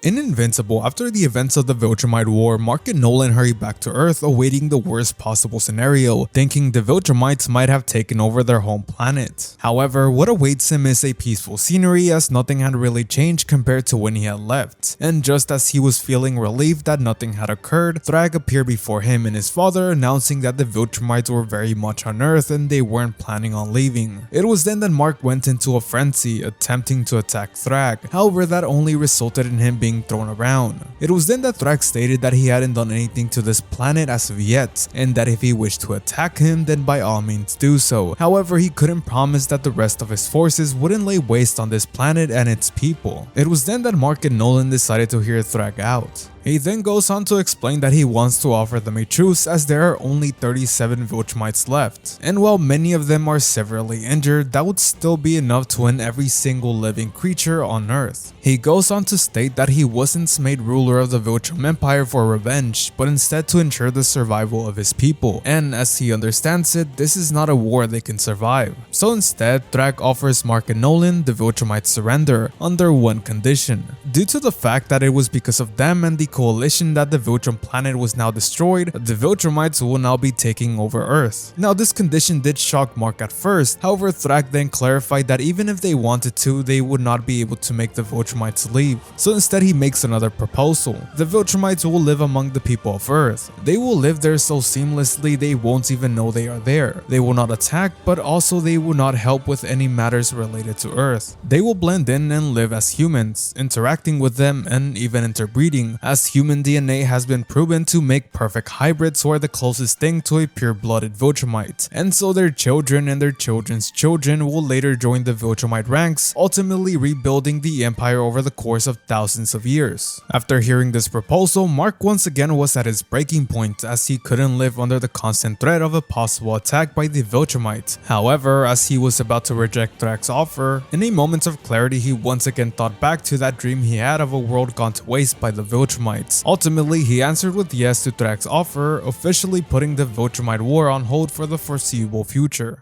In Invincible, after the events of the Viltrumite War, Mark and Nolan hurry back to Earth awaiting the worst possible scenario, thinking the Viltrumites might have taken over their home planet. However, what awaits him is a peaceful scenery as nothing had really changed compared to when he had left. And just as he was feeling relieved that nothing had occurred, Thrag appeared before him and his father announcing that the Viltrumites were very much on Earth and they weren't planning on leaving. It was then that Mark went into a frenzy, attempting to attack Thrag, however that only resulted in him being thrown around. It was then that Thrag stated that he hadn't done anything to this planet as of yet, and that if he wished to attack him then by all means do so. However, he couldn't promise that the rest of his forces wouldn't lay waste on this planet and its people. It was then that Mark and Nolan decided to hear Thrag out. He then goes on to explain that he wants to offer them a truce as there are only 37 Viltrumites left, and while many of them are severely injured, that would still be enough to end every single living creature on Earth. He goes on to state that he wasn't made ruler of the Viltrum Empire for revenge, but instead to ensure the survival of his people, and as he understands it, this is not a war they can survive. So instead, Thrag offers Mark and Nolan the Viltrumites Surrender under one condition. Due to the fact that it was because of them and the coalition that the Viltrum planet was now destroyed, the Viltrumites will now be taking over Earth. Now this condition did shock Mark at first, however Thrag then clarified that even if they wanted to, they would not be able to make the Viltrumites leave. So instead he makes another proposal. The Viltrumites will live among the people of Earth. They will live there so seamlessly they won't even know they are there. They will not attack, but also they will not help with any matters related to Earth. They will blend in and live as humans, interacting with them and even interbreeding, as human DNA has been proven to make perfect hybrids who are the closest thing to a pure-blooded Viltrumite, and so their children and their children's children will later join the Viltrumite ranks, ultimately rebuilding the empire over the course of thousands of years. After hearing this proposal, Mark once again was at his breaking point as he couldn't live under the constant threat of a possible attack by the Viltrumite. However, as he was about to reject Thrag's offer, in a moment of clarity he once again thought back to that dream he had of a world gone to waste by the Viltrumites. Ultimately, he answered with yes to Thrag's offer, officially putting the Viltrumite War on hold for the foreseeable future.